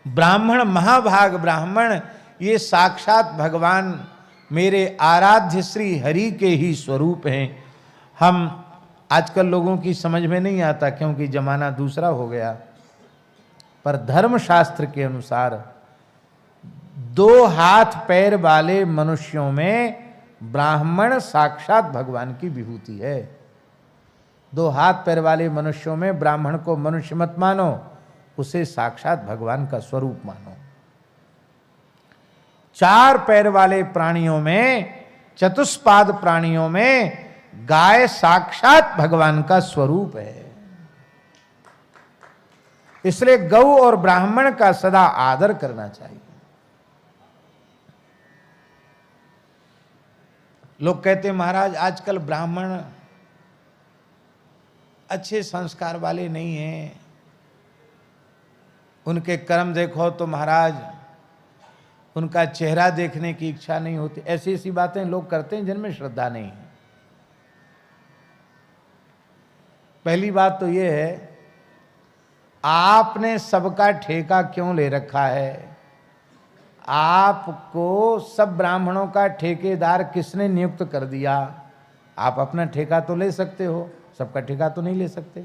ब्राह्मण, महाभाग ब्राह्मण, ये साक्षात भगवान मेरे आराध्य श्री हरि के ही स्वरूप हैं। हम आजकल लोगों की समझ में नहीं आता क्योंकि जमाना दूसरा हो गया, पर धर्मशास्त्र के अनुसार 2 हाथ पैर वाले मनुष्यों में ब्राह्मण साक्षात भगवान की विभूति है। 2 हाथ पैर वाले मनुष्यों में ब्राह्मण को मनुष्य मत मानो, उसे साक्षात भगवान का स्वरूप मानो। 4 पैर वाले प्राणियों में, चतुष्पाद प्राणियों में गाय साक्षात भगवान का स्वरूप है। इसलिए गौ और ब्राह्मण का सदा आदर करना चाहिए। लोग कहते हैं महाराज आजकल ब्राह्मण अच्छे संस्कार वाले नहीं हैं, उनके कर्म देखो तो महाराज उनका चेहरा देखने की इच्छा नहीं होती। ऐसी ऐसी बातें लोग करते हैं जिनमें श्रद्धा नहीं है। पहली बात तो यह है, आपने सबका ठेका क्यों ले रखा है? आपको सब ब्राह्मणों का ठेकेदार किसने नियुक्त कर दिया? आप अपना ठेका तो ले सकते हो, सबका ठेका तो नहीं ले सकते।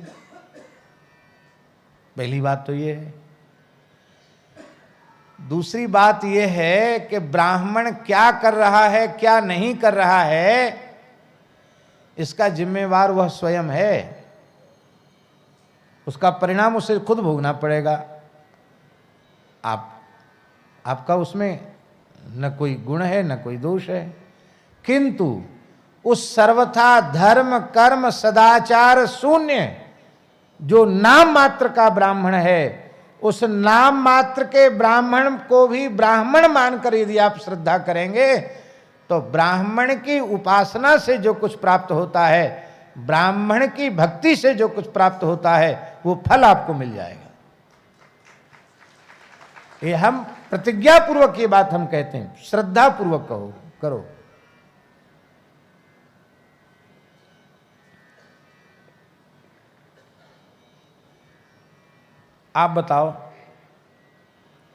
पहली बात तो ये है। दूसरी बात यह है कि ब्राह्मण क्या कर रहा है, क्या नहीं कर रहा है, इसका जिम्मेवार वह स्वयं है। उसका परिणाम उसे खुद भोगना पड़ेगा। आपका उसमें न कोई गुण है न कोई दोष है, किंतु उस सर्वथा धर्म कर्म सदाचार शून्य जो नाम मात्र का ब्राह्मण है, उस नाम मात्र के ब्राह्मण को भी ब्राह्मण मानकर यदि आप श्रद्धा करेंगे तो ब्राह्मण की उपासना से जो कुछ प्राप्त होता है, ब्राह्मण की भक्ति से जो कुछ प्राप्त होता है, वो फल आपको मिल जाएगा। ये हम प्रतिज्ञा पूर्वक ये बात हम कहते हैं, श्रद्धा पूर्वक करो। आप बताओ,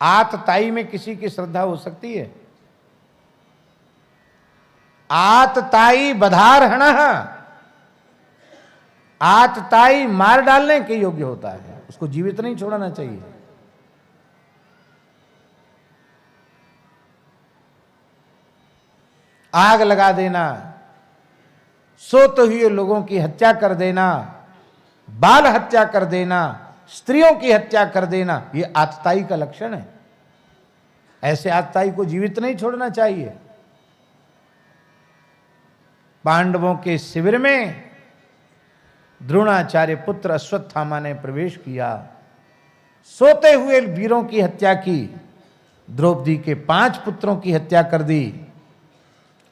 आतताई में किसी की श्रद्धा हो सकती है? आतताई बधारहण, आतताई मार डालने के योग्य होता है, उसको जीवित नहीं छोड़ना चाहिए। आग लगा देना, सोते हुए लोगों की हत्या कर देना, बाल हत्या कर देना, स्त्रियों की हत्या कर देना, यह आतताई का लक्षण है। ऐसे आतताई को जीवित नहीं छोड़ना चाहिए। पांडवों के शिविर में द्रोणाचार्य पुत्र अश्वत्थामा ने प्रवेश किया, सोते हुए वीरों की हत्या की, द्रौपदी के 5 पुत्रों की हत्या कर दी,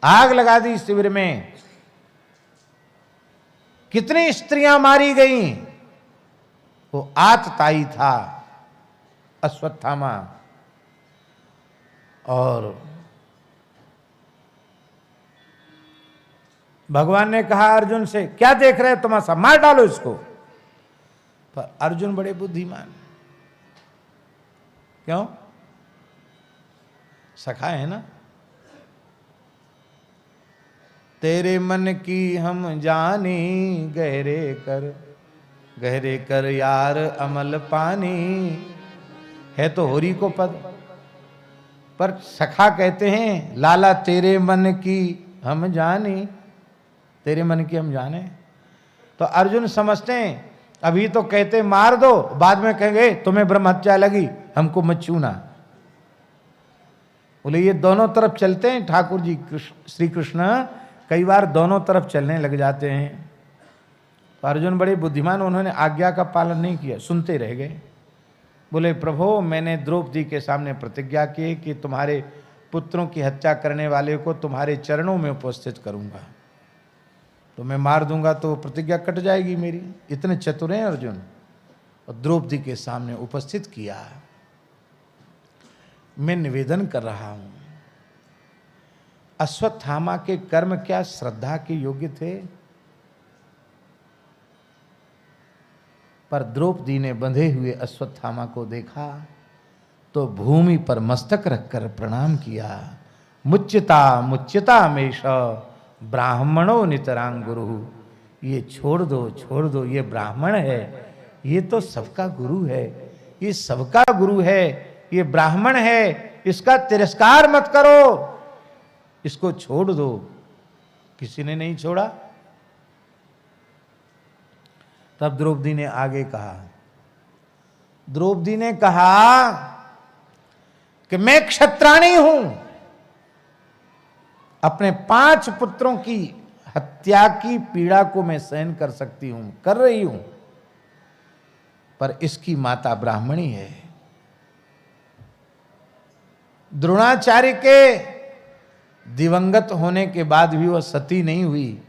आग लगा दी शिविर में। कितनी स्त्रियां मारी गईं? वो आतताई था अश्वत्थामा। और भगवान ने कहा अर्जुन से, क्या देख रहे तमाशा, मार डालो इसको। पर अर्जुन बड़े बुद्धिमान, क्यों? सखा है ना। तेरे मन की हम जानी, गहरे कर यार अमल पानी। है तो होरी को पद, पर सखा कहते हैं लाला तेरे मन की हम जानी, तेरे मन की हम जाने। तो अर्जुन समझते हैं अभी तो कहते मार दो, बाद में कहेंगे तुम्हें ब्रह्म हत्या लगी, हमको मत छूना। बोले ये दोनों तरफ चलते हैं ठाकुर जी। श्री कृष्ण कई बार दोनों तरफ चलने लग जाते हैं। तो अर्जुन बड़े बुद्धिमान, उन्होंने आज्ञा का पालन नहीं किया, सुनते रह गए। बोले प्रभु मैंने द्रौपदी के सामने प्रतिज्ञा की कि तुम्हारे पुत्रों की हत्या करने वाले को तुम्हारे चरणों में उपस्थित करूंगा, तो मैं मार दूंगा तो प्रतिज्ञा कट जाएगी मेरी। इतने चतुर हैं अर्जुन। और द्रौपदी के सामने उपस्थित किया। मैं निवेदन कर रहा हूं, अश्वत्थामा के कर्म क्या श्रद्धा के योग्य थे? पर द्रौपदी ने बंधे हुए अश्वत्थामा को देखा, तो भूमि पर मस्तक रखकर प्रणाम किया। मुच्यता मुच्यता मेष ब्राह्मणों नितरांग गुरु। ये छोड़ दो, ये ब्राह्मण है, ये तो सबका गुरु है, ये सबका गुरु है, ये ब्राह्मण है, इसका तिरस्कार मत करो, इसको छोड़ दो। किसी ने नहीं छोड़ा। तब द्रौपदी ने आगे कहा, द्रौपदी ने कहा कि मैं क्षत्राणी हूं, अपने 5 पुत्रों की हत्या की पीड़ा को मैं सहन कर सकती हूं, कर रही हूं, पर इसकी माता ब्राह्मणी है। द्रोणाचार्य के दिवंगत होने के बाद भी वह सती नहीं हुई,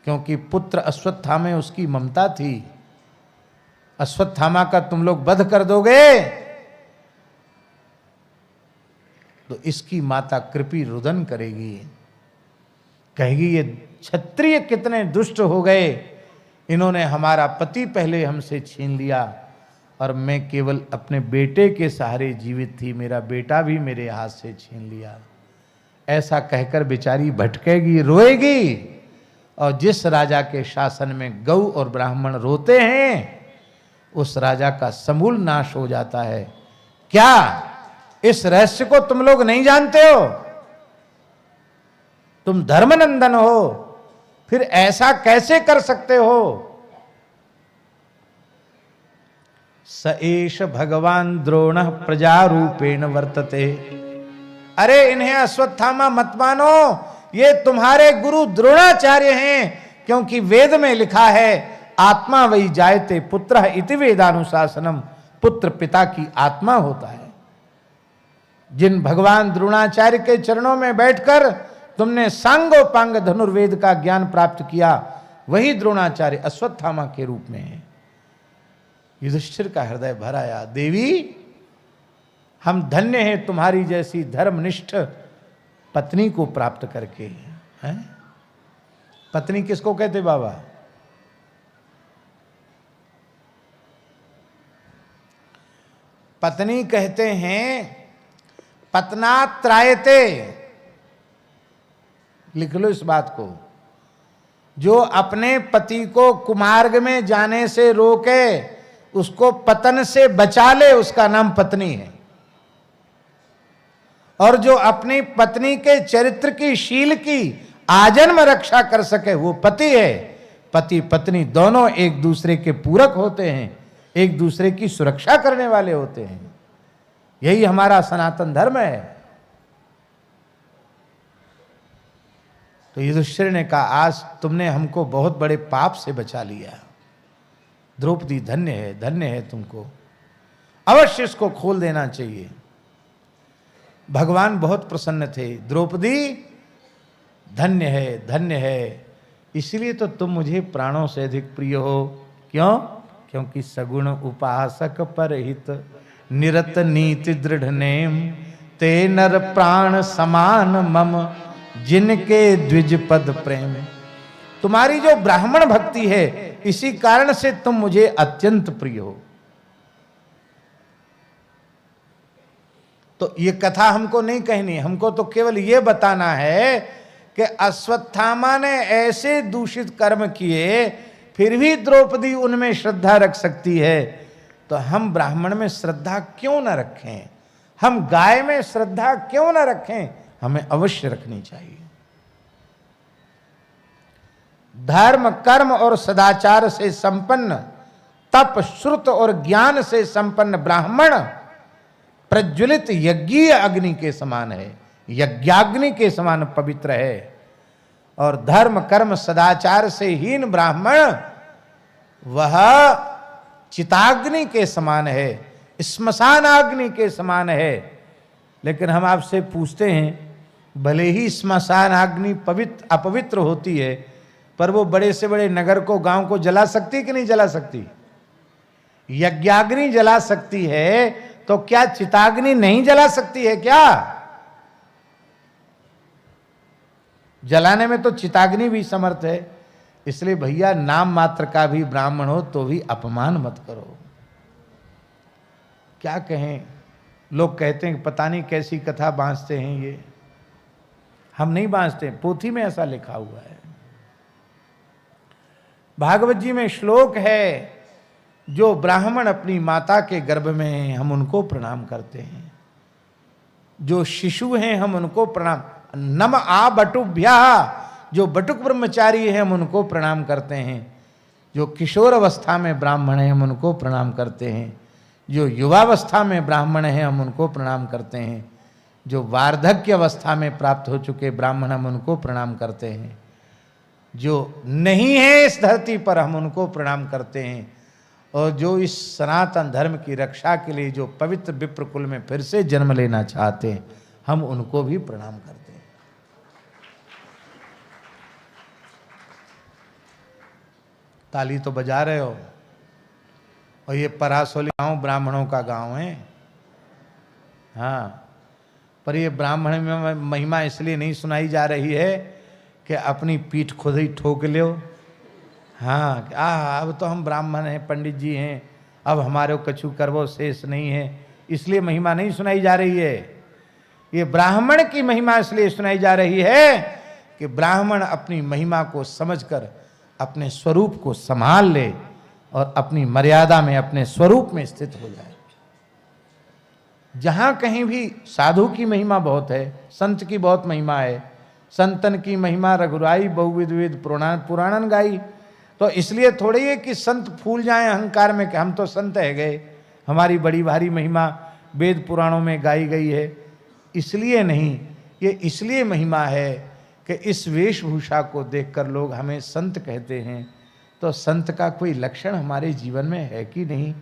क्योंकि पुत्र अश्वत्थामा में उसकी ममता थी। अश्वत्थामा का तुम लोग वध कर दोगे तो इसकी माता कृपी रुदन करेगी, कहेगी ये क्षत्रिय कितने दुष्ट हो गए, इन्होंने हमारा पति पहले हमसे छीन लिया और मैं केवल अपने बेटे के सहारे जीवित थी, मेरा बेटा भी मेरे हाथ से छीन लिया। ऐसा कहकर बेचारी भटकेगी, रोएगी। और जिस राजा के शासन में गौ और ब्राह्मण रोते हैं उस राजा का समूल नाश हो जाता है। क्या इस रहस्य को तुम लोग नहीं जानते हो? तुम धर्मनंदन हो, फिर ऐसा कैसे कर सकते हो? स एष भगवान द्रोण प्रजारूपेण वर्तते। अरे इन्हें अश्वत्थामा मत मानो, ये तुम्हारे गुरु द्रोणाचार्य हैं, क्योंकि वेद में लिखा है आत्मा वही जायते पुत्र इति वेदानुशासनम, पुत्र पिता की आत्मा होता है। जिन भगवान द्रोणाचार्य के चरणों में बैठकर तुमने सांगोपांग धनुर्वेद का ज्ञान प्राप्त किया, वही द्रोणाचार्य अश्वत्थामा के रूप में है। युधिष्ठिर का हृदय भर आया, देवी हम धन्य हैं तुम्हारी जैसी धर्मनिष्ठ पत्नी को प्राप्त करके। हैं? पत्नी किसको कहते बाबा? पत्नी कहते हैं पत्नात्रायते। लिख लो इस बात को। जो अपने पति को कुमार्ग में जाने से रोके, उसको पतन से बचा ले, उसका नाम पत्नी है। और जो अपनी पत्नी के चरित्र की, शील की आजन्म रक्षा कर सके, वो पति है। पति पत्नी दोनों एक दूसरे के पूरक होते हैं, एक दूसरे की सुरक्षा करने वाले होते हैं। यही हमारा सनातन धर्म है। तो युधिष्ठिर ने कहा, आज तुमने हमको बहुत बड़े पाप से बचा लिया। द्रौपदी धन्य है तुमको, अवश्य इसको खोल देना चाहिए। भगवान बहुत प्रसन्न थे। द्रौपदी धन्य है, इसलिए तो तुम मुझे प्राणों से अधिक प्रिय हो। क्यों? क्योंकि सगुण उपासक परहित निरत नीति दृढ़ नेम, ते नर प्राण समान मम जिनके द्विज पद प्रेम। तुम्हारी जो ब्राह्मण भक्ति है, इसी कारण से तुम मुझे अत्यंत प्रिय हो। तो ये कथा हमको नहीं कहनी, हमको तो केवल ये बताना है कि अश्वत्थामा ने ऐसे दूषित कर्म किए, फिर भी द्रौपदी उनमें श्रद्धा रख सकती है। तो हम ब्राह्मण में श्रद्धा क्यों न रखें? हम गाय में श्रद्धा क्यों न रखें? हमें अवश्य रखनी चाहिए। धर्म, कर्म और सदाचार से संपन्न, तप, श्रुत और ज्ञान से संपन्न ब्राह्मण प्रज्वलित यज्ञीय अग्नि के समान है, यज्ञाग्नि के समान पवित्र है। और धर्म, कर्म, सदाचार से हीन ब्राह्मण वह चिताग्नि के समान है, श्मशान अग्नि के समान है। लेकिन हम आपसे पूछते हैं, भले ही श्मशान अग्नि अपवित्र होती है, पर वो बड़े से बड़े नगर को, गांव को जला सकती कि नहीं जला सकती? यज्ञाग्नि जला सकती है, तो क्या चिताग्नि नहीं जला सकती है क्या? जलाने में तो चिताग्नि भी समर्थ है। इसलिए भैया, नाम मात्र का भी ब्राह्मण हो तो भी अपमान मत करो। क्या कहें, लोग कहते हैं कि पता नहीं कैसी कथा बांसते हैं ये। हम नहीं बांसते, पोथी में ऐसा लिखा हुआ है। भागवत जी में श्लोक है, जो ब्राह्मण अपनी माता के गर्भ में हैं हम उनको प्रणाम करते हैं, जो शिशु हैं हम उनको प्रणाम, नम आ बटुभ्या, जो बटुक ब्रह्मचारी हैं हम उनको प्रणाम करते हैं, जो किशोर अवस्था में ब्राह्मण हैं हम उनको प्रणाम करते हैं, जो युवावस्था में ब्राह्मण हैं हम उनको प्रणाम करते हैं, जो वार्धक्य अवस्था में प्राप्त हो चुके ब्राह्मण हम उनको प्रणाम करते हैं, जो नहीं है इस धरती पर हम उनको प्रणाम करते हैं, और जो इस सनातन धर्म की रक्षा के लिए जो पवित्र विप्र कुल में फिर से जन्म लेना चाहते हैं हम उनको भी प्रणाम करते हैं। ताली तो बजा रहे हो। और ये परासोली गांव ब्राह्मणों का गांव है। हाँ, पर ये ब्राह्मण में महिमा इसलिए नहीं सुनाई जा रही है कि अपनी पीठ खुद ही ठोक लो। हाँ, अब तो हम ब्राह्मण हैं, पंडित जी हैं, अब हमारे को कछु करवो शेष नहीं है, इसलिए महिमा नहीं सुनाई जा रही है। ये ब्राह्मण की महिमा इसलिए सुनाई जा रही है कि ब्राह्मण अपनी महिमा को समझकर अपने स्वरूप को संभाल ले और अपनी मर्यादा में अपने स्वरूप में स्थित हो जाए। जहां कहीं भी साधु की महिमा बहुत है, संत की बहुत महिमा है, संतन की महिमा रघुराई बहुविध विध पुराणन गाई। तो इसलिए थोड़ी है कि संत फूल जाएं अहंकार में कि हम तो संत है गए, हमारी बड़ी भारी महिमा वेद पुराणों में गाई गई है, इसलिए नहीं। ये इसलिए महिमा है कि इस वेशभूषा को देखकर लोग हमें संत कहते हैं। तो संत का कोई लक्षण हमारे जीवन में है कि नहीं?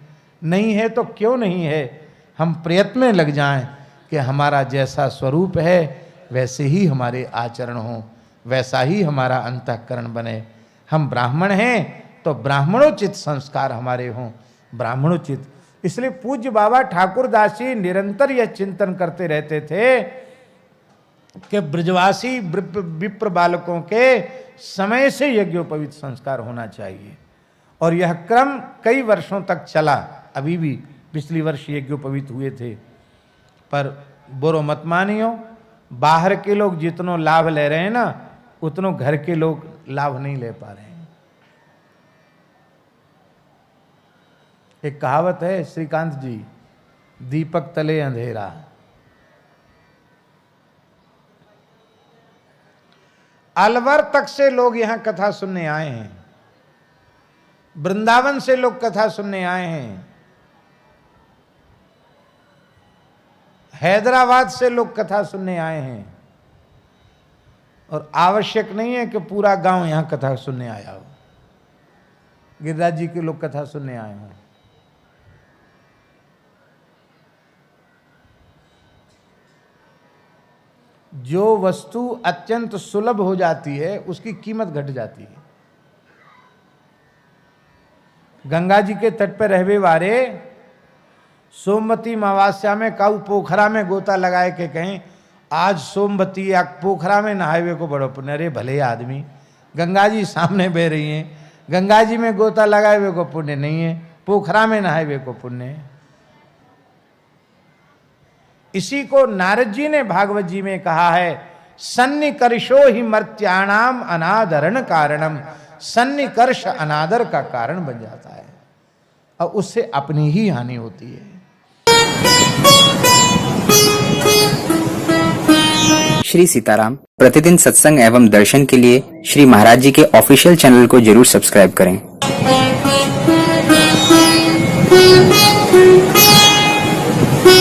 नहीं है तो क्यों नहीं है? हम प्रयत्न में लग जाएं कि हमारा जैसा स्वरूप है वैसे ही हमारे आचरण हो, वैसा ही हमारा अंतःकरण बने। हम ब्राह्मण हैं तो ब्राह्मणोचित संस्कार हमारे हों, ब्राह्मणोचित। इसलिए पूज्य बाबा ठाकुरदास जी निरंतर यह चिंतन करते रहते थे कि ब्रजवासी विप्र बालकों के समय से यज्ञोपवीत संस्कार होना चाहिए। और यह क्रम कई वर्षों तक चला। अभी भी पिछली वर्ष यज्ञोपवीत हुए थे, पर बुरो मत मानियो, बाहर के लोग जितनो लाभ ले रहे हैं ना, उतनो घर के लोग लाभ नहीं ले पा रहे हैं। एक कहावत है श्रीकांत जी, दीपक तले अंधेरा। अलवर तक से लोग यहां कथा सुनने आए हैं, वृंदावन से लोग कथा सुनने आए हैं, हैदराबाद से लोग कथा सुनने आए हैं। और आवश्यक नहीं है कि पूरा गांव यहां कथा सुनने आया हो, गिरिराज जी के लोग कथा सुनने आए हों। जो वस्तु अत्यंत सुलभ हो जाती है उसकी कीमत घट जाती है। गंगा जी के तट पर रहवे वारे सोमवती अमावस्या में काऊ पोखरा में गोता लगाए के कहें आज सोमवती या पोखरा में नहावे को बड़ो पुण्य। अरे भले आदमी, गंगा जी सामने बह रही हैं, गंगा जी में गोता लगाए हुए को पुण्य नहीं है, पोखरा में नहाए हुए को पुण्य है। इसी को नारद जी ने भागवत जी में कहा है, सन्निकर्षो ही मर्त्याणाम अनादरण कारणम। सन्निकर्ष अनादर का कारण बन जाता है और उससे अपनी ही हानि होती है। श्री सीताराम प्रतिदिन सत्संग एवं दर्शन के लिए श्री महाराज जी के ऑफिशियल चैनल को जरूर सब्सक्राइब करें।